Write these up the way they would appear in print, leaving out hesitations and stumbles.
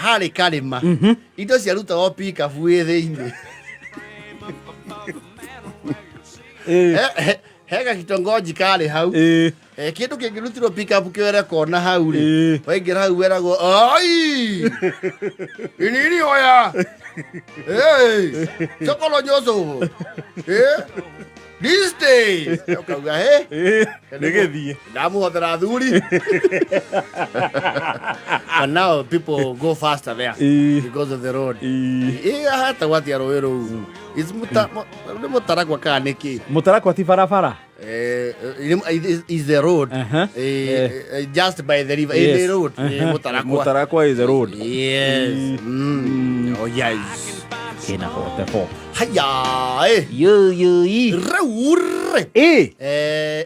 Harĩ karĩma indo ciarutagwo pick-up wĩ thĩinĩ hega kitongoji karĩ hau kĩndũ kĩngĩrutirwo pick-up kĩwere kona hau rĩ waingĩra hau weragwo ai inini oya chokolo nyoso these days ukauga nĩgĩthiĩ ndamuhothera thuri but now people go faster there because of the road hata watia rũĩ rũu mũtarakwa kana nĩkĩ mũtarakwa ti barabara is the road just by the river in the road mũtarakwa is the road yes oh yes kina hote po haya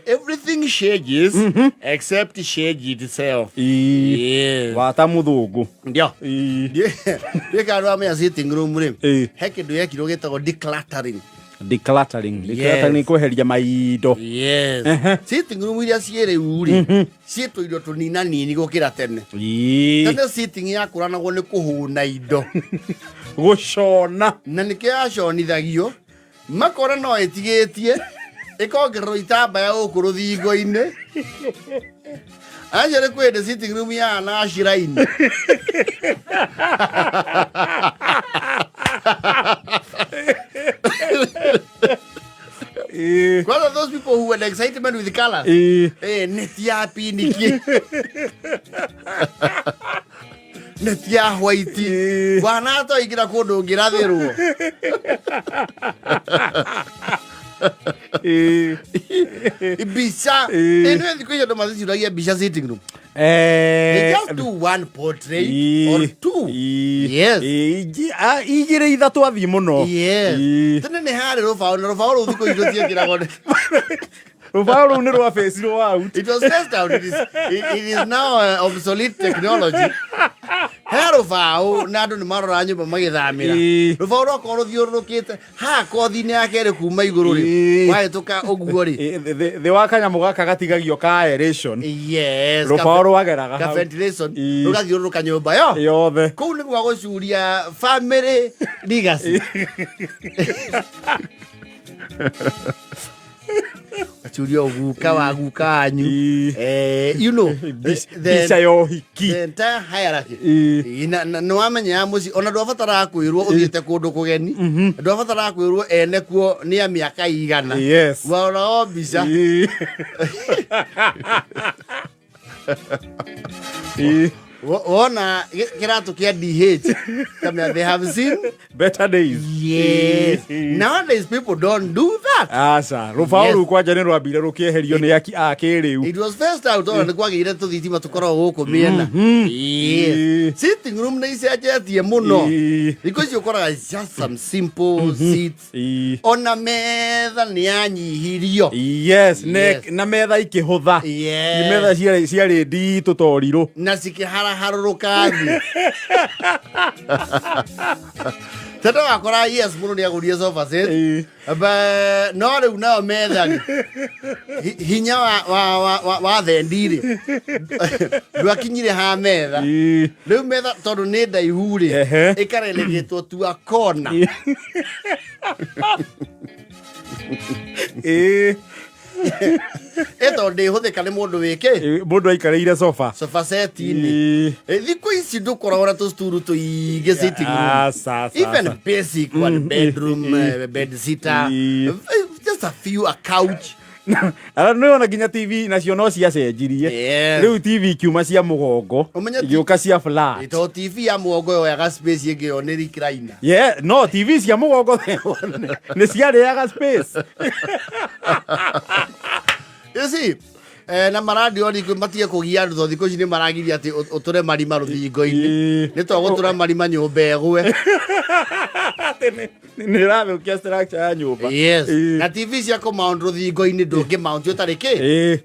everything changes except change itself yes wata mũthũngũ ndio ndĩkarwa amenya sitting room rĩ he kĩndũ gĩekirwo gĩtagwo decluttering nĩ kweheria maindo sitting room iria ciĩ rĩu rĩ ciĩtwo indo tũninanini gũkĩra tene tene sitting yakũranagwo nĩ kũhũna indo gũcona na nĩkĩo yaconithagio makora no ĩtigĩtie ĩkongererwo itambaya gũkũ rũthingo-inĩ acio nĩ kwĩndĩ sitting room ya naciraini What are those people who had excitement with the colors? Netia piniki. Netia white. Wanato igira kodo ngirathirwo. Mbica. Eno ndikuja ndo mazici uragia mbica sitting room. They just do one portrait or two. Yes. Igire ithatu athi muno. Yes. Tene nĩ harĩ rũbaũ na rũbaũ rũu thikũ icio tiekĩragwo rũbaũ rũu nĩ rwa face rũ out. It was phased out. It is now obsolete technology. He rũbaũ na andũ nĩ marora nyũmba magĩthamĩra. Rũbaũ rwakwa rũthiũrũrũkĩte ha kothi-inĩ ya kerĩ kuma igũrũ rĩ wahĩtũka ũguo rĩ thĩ wa kanyamũ gaka gatigagio ka aeration. Yes. Rũbaũ rwageraga hau. Ka ventilation rũgathiũrũrũka nyũmba yothe. Kũu nĩ gwa gũcuria family legacy. Achurio guka wa guka anyu you know bica yo hiki the entire hierarchy no amenya muci ona ndwabatara kwirwo uthiite kundu kugeni ndwabatara kwirwo ene kuo ni a miaka igana wala o bica Ona kiratu kia DH kama they have seen better days. Yes. Nowadays people don't do that. Asa rũbaũ rũu kwanja nĩ rwambire rũkĩeherio nĩ akĩrĩu. It was first out ona nĩ kwagĩire tũthitima tũkoragwo gũkũ mĩena. Sitting room nĩ icenjetie mũno. Thikũ ici ũkoraga just some simple seats. Ona metha nĩ yanyihirio. Yes, na metha ikĩhũtha. Metha ciarĩ nditũ torirũ. Na cikĩhara haruruka thi tata wakora yes muno nĩ agũrie sofa set aba no rĩu nao metha hinya wa thendi rĩ ndwakinyire ha metha rĩu metha tondũ nĩ ndaihu rĩ ĩkarelegĩtwo tu a corner eto ndĩhũthĩka nĩ mũndũ wĩkĩ mũndũ aikarĩire sofa set-inĩ thikũ ici ndũkoragwo na tũsturu tũingĩ sitting room even basic one bedroom bed sitter just a few a couch nĩ ona nginya TV nacio no ciacenjirie rĩu TV kiuma cia mũgongo igĩũka cia flat ito TV ya mũgongo yoyaga space ĩngĩ yo nĩ recliner no TV cia mũgongo nĩ ciarĩaga space you see na maradio ni matie kugia andu thikũ ici nĩ maragiria atĩ ũtũre marima rũthingo-inĩ nĩ twagũtũra marima nyũmba ĩgwe Nä rathå kia structure ya nyumba. Yes. Na TV ciako mount ruthingo-inĩ ndũngĩ mount ũtarĩ kĩ?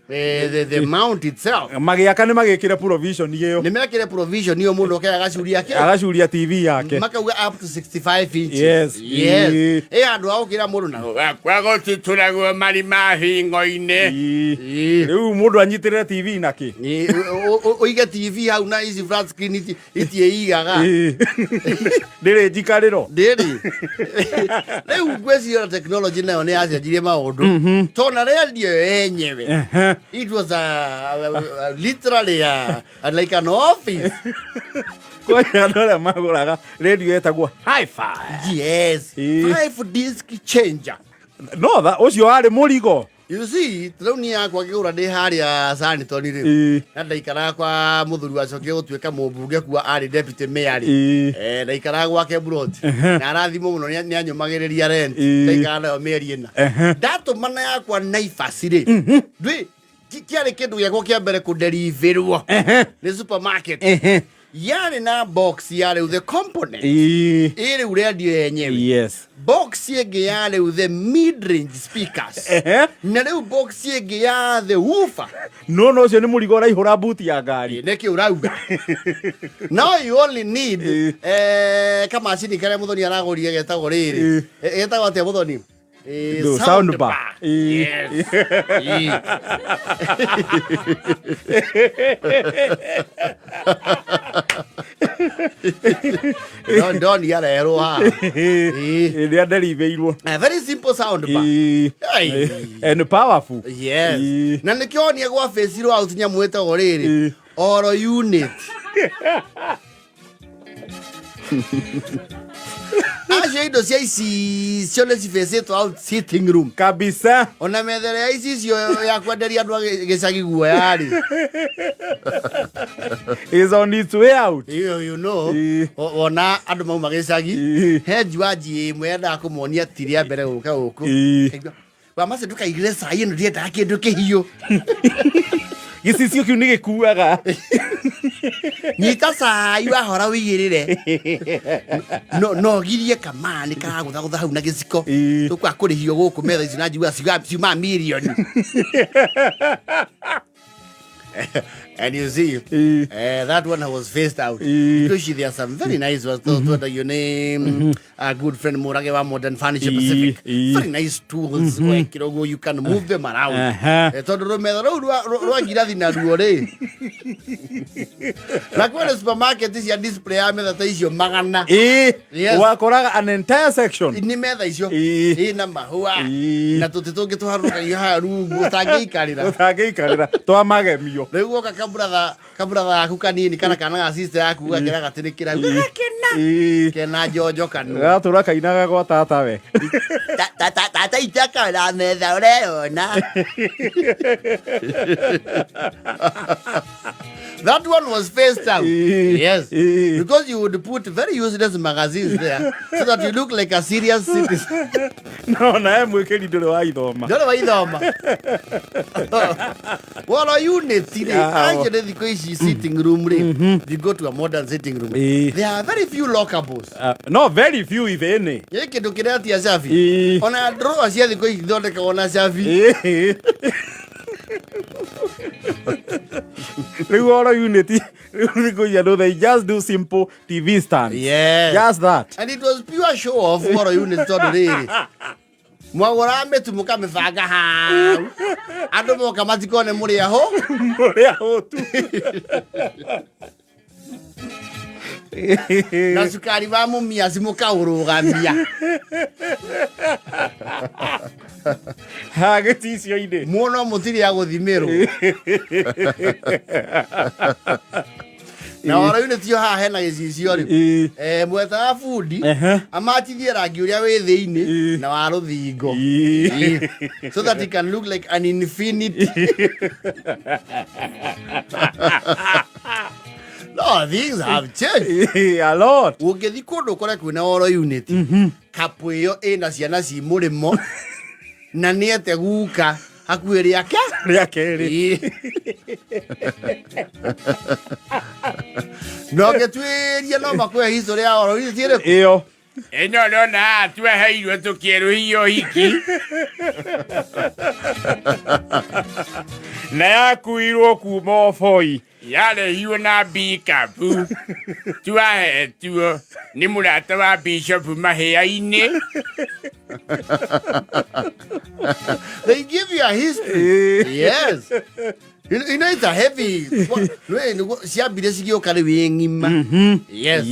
The mount itself. Magĩaka nĩ magĩkĩre provision ĩyo. Nĩ mekĩre provision ĩyo mũndũ ũkĩra agacuria kĩ? Agacuria TV yake. Makauga up to 65 inches. Yes. Andũ agũkĩra mũndũ na kwagũtitũragwo marima hingo-inĩ. Rĩu mũndũ anyitĩrĩre TV na kĩ? Ũige TV hau na ici flat screen itiĩigaga. Ndĩrĩ njikarĩro. Ndĩrĩ. Rĩu ngwĩciria technology nayo nĩ yacenjirie maũndũ. Tona radio yenyewe. It was literally like an office. Kwa andũ arĩa magũraga radio yetagwo hi-fi. Yes. 5 disc changer. No, ũcio warĩ mũrigo. You see, tũrauni yakwa ngĩgũra ndĩ harĩa Sanitoni rĩ. Na ndaikaraga kwa mũthuri wacokia gũtuĩka mũmbunge kuwa arĩ deputy mayor rĩ. Ndaikaraga gwake Broad. Na arathimwo mũno nĩ anyũmagĩrĩria rent. Ndaikaraga nayo mĩeri ĩna. Ndatũmana yakwa Naivas rĩ. Ndĩ kĩarĩ kĩndũ gĩakwa kĩa mbere kũderiverwo nĩ supermarket. Yarĩ na box yarĩ the component. Ĩrĩ radio yenyewe. Yes. Box ĩngĩ yarĩ the mid-range speakers. Na rĩu box ĩngĩ ya the woofer. No ũcio nĩ mũrigo ũraihũra buti ya ngari. Nĩkĩ ũrauga. Now you only need kamacini karĩa mũthoni aragũrire getagwo rĩrĩ. Getagwo atĩa mũthoni? Sound bar. Yes. Don't get a roha. They are delivered. A very simple sound bar. And powerful. Yes. Na nikio ni gwa face ro out nyamu etagwo rĩrĩ. Oro unit. Aje indo cia ici cione cifecetwo out sitting room kabisa. Ona methere ya ici cio ya kwenderia andũ gĩcagi guoya rĩ. Is on its way out. You know. Ona andũ mauma gĩcagi. He njuanji ĩmwe yendaga kũmonia tiria mbere gũka gũkũ. Wa mace ndũkaigire cai ĩno ndiendaga kĩndũ kĩhiũ. Gĩcicio kĩu nĩ gĩkuaga. Nyita cai wahora wĩigĩrĩre. No girie kamani karagũthagũtha hau na gĩciko. Tũkwa kũrĩhio gũkũ metha ici na njiuga ciuma mirioni. And you see, that one was phased out. Because there are some very nice ones. Your name, a good friend, Morage wa Modern Furniture Pacific. Very nice tools. You can move them around. Like when the supermarket is your display, I mean that is your magana. Wakoraga an entire section. Ni metha icio. Namba hua. Na tũtĩtũngĩ tũharũka iharu gũtangĩikarĩra. Gũtangĩikarĩra. Twamagemio. Rĩu woka kabratha yaku kanini kana kana ga sister yaku gakĩra gatĩrĩkĩra. Kena njojo kanu. Gatũra kainaga gwa tata we. Tata itaka na metha ũreona. That one was phased out. Yes. Because you would put very useless magazines there so that you look like a serious citizen. No, na mwĩkĩri ndũrĩ wa ithoma. Ndũrĩ wa ithoma. What are you today? Actually, the sitting room. You go to a modern sitting room. There are very few lockables. No, very few if any. Kĩndũ kĩrĩa ti acabi. Ona drawer cia thikũ ici ithondekagwo na cabi. They just do simple TV stands. Yeah. Just that. And it was pure show off for a unit really. Mwagora metu mukamefanga hau. Andu moka matikone muri aho. Muri aho tu. Na sukari wa mumia simukaũrũgamia. Hagĩticio inde. Muono mũtirĩ ya gũthimĩrwo. Na ora unit yo haha hena gĩcicio rĩ. Mweta wa fundi amatithie rangi ũrĩa wĩ thĩinĩ na wa rũthingo. So that it can look like an infinity. No, things have changed. A lot. Ũngĩthi kũndũ kũrĩa kwĩna oro unit. Kapu ĩyo ĩna ciana ci mũrĩmo. Na nĩete guka hakuhĩ rĩake rĩ. No gĩtuĩria no makũhe history ya oro unit ĩrĩkũ. Ĩyo. no na tweheirwo tukieruhio hiki na yakuirwo kuma oboi yarehirwo na mbica pu twahetwo nĩ mũrata wa bishop mahĩa-inĩ. They give you a history. Yes. You know it's a heavy. Ciambire cigĩũka rĩu ĩ ng'ima. Yes.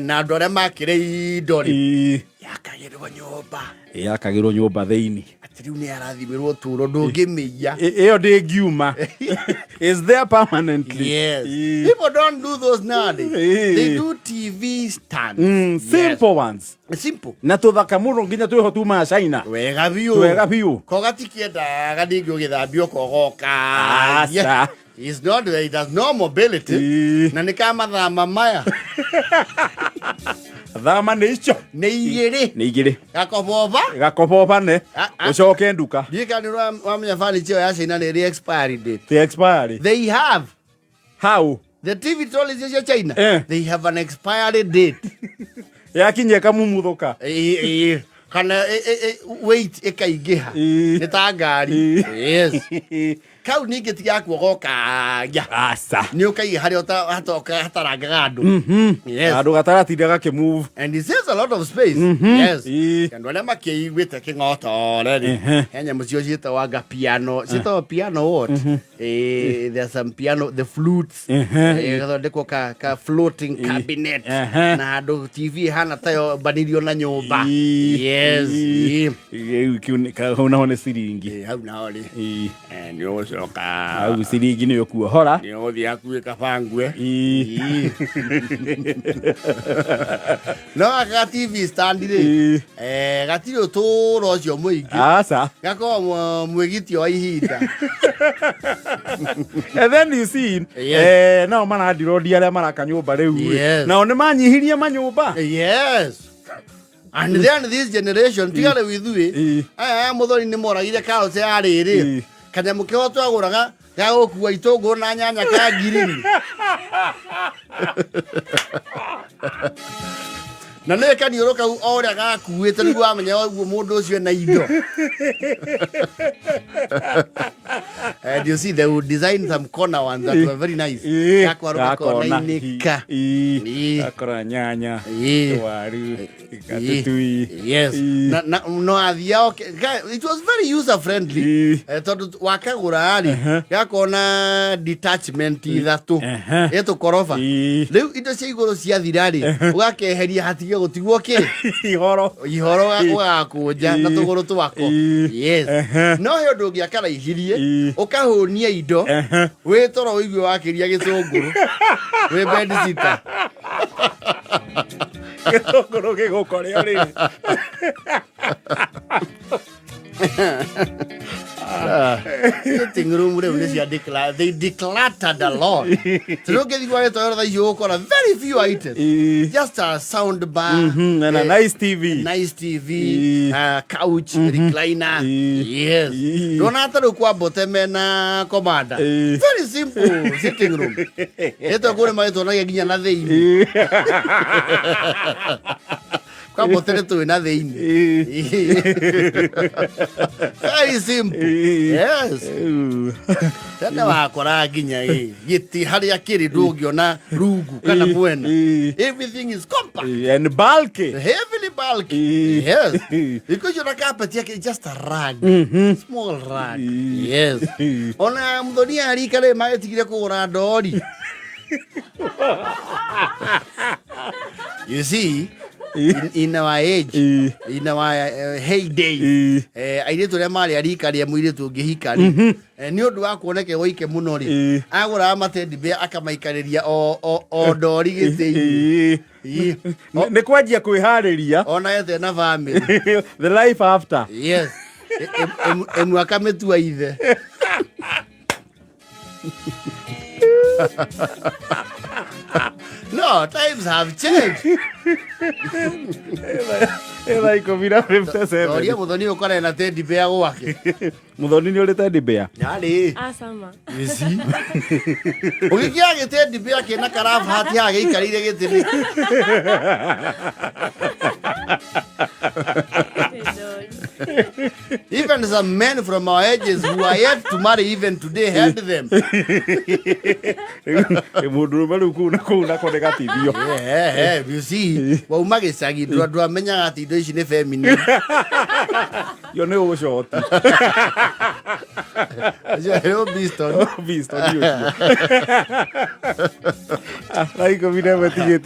Na andũ arĩa makĩrĩ ndori yakagĩrwo nyũmba thĩinĩ. Rĩu nĩ arathimĩrwo tũũro ndũngĩmĩiya. Ĩyo ndĩngiuma. Is there permanently? Yes. People don't do those nowadays. They do TV stands. Simple ones. Simple. Na tũthaka mũno nginya twĩho tuma China. Wega biũ. Ko gatikĩenda gathingi ũgĩthambio kogoka. It's not, it has no mobility. Na nĩ kamathama maya. Thama nĩ icio. Nĩ igĩrĩ. Gakoboba ne. Ũcoke nduka. Ndikani wamenya furniture ya China nĩ expiry date. The expiry. They have. How? The TV trolleys ya China. They have an expiry date. Yakinya kamumuthuka. Kana wait ĩkaingĩha. Nĩ ta ngari. Yes. Kau ningĩ tigakuogoka asa nĩ ũkaiga harĩa hatarangaga andũ. Andũ gataratinda gakĩmove. And it saves a lot of space. Yes. Andũ arĩa makĩiguĩte kĩng'otore rĩ he nyamũ cio ciĩtagwo anga piano. Ciĩtagwo piano what? There's some piano, the flutes. Gathondekwo ka floating cabinet. Na andũ TV hana tayo mbanirio na nyũmba. Yes. Hau naho nĩ ciringi. Hau naho rĩ. Nĩ ũgũcoka hau ciringi nĩ ũkuohora. Nĩ ũgũthiĩ hakuhĩ kabangwe. No aka TV stand rĩ gatirĩ ũtũũro ũcio mũingĩ. Aca. Gakorwo mwĩgiti wa ihinda. And then you see nao marandirodia arĩa maraka nyũmba rĩu. Nao nĩ manyihirie manyũmba. Yes. And then this generation tigare withui aya mũthoni nĩ moragire carrot ya rĩrĩ kanyamũ kĩho twagũraga ga gũkua itũngũrũ na nyanya ka ngirini. Na nĩ kaniũrũ kau o ũrĩa gakuĩte nĩguo wamenya ũguo mũndũ ũcio na indo. And you see they would design some corner ones that were very nice. Gakwaruka kona-inĩka. Gakora nyanya. Waru. Gatutui. Yes. No athiao it was very user friendly. Tondũ wakagũra rĩ gakona detachment ithatũ. Tũkoroba. Rĩu indo cia igũrũ ciathira rĩ ũgakeheria hatige gũtigwo kĩ ihoro gakũnja na tũgũrũ twako. Yes. No he ũndũ ũngĩaka raihirie ũkahũnia indo wĩ toro ũigue wakĩria gĩtũngũrũ wĩ bedsitter. Gĩtũngũrũ gĩgũkorĩa rĩrĩ. Sitting room they decluttered a lot. So don't get very few items. Just a sound bar. And a nice TV. Couch, recliner. Yes. Don't have to go bottom and commander. Very simple sitting room. Eto go my to another. Kwa botere tu another in. Very simple. Yes. Tena wakora ginya giti haria kiri ndũngĩona rungu kana mwena. Everything is compact and bulky. Heavily bulky. Yes. Because your carpet is just a rag. Small rag. Yes. Ona mthoni arika rĩ magĩtigire kũgũra ndori. You see, in our age, in our heyday, airĩtu arĩa marĩ arika rĩa mũirĩtu ũngĩhika rĩ nĩ ũndũ wa kuoneke woike mũno rĩ agũraga matendi bear akamaikarĩria o ndori gĩtĩ-inĩ. Nĩ kwanjia kwĩharĩria ona ete na family. The life after. Yes. Ĩmwe akamĩtua ithe. No, times have changed. Like Ovina 57. Oria muthoni ukore na teddy bear gwake. Muthoni ni uri teddy bear. Yari. Asama. You see? Ugikia teddy bear kina karafu hati hage ikarire gitini. even some men from our ages who are yet to marry even today had them. You see, Maggie, do a menya at the feminine. You know, short. Beast on you. Like we never think it.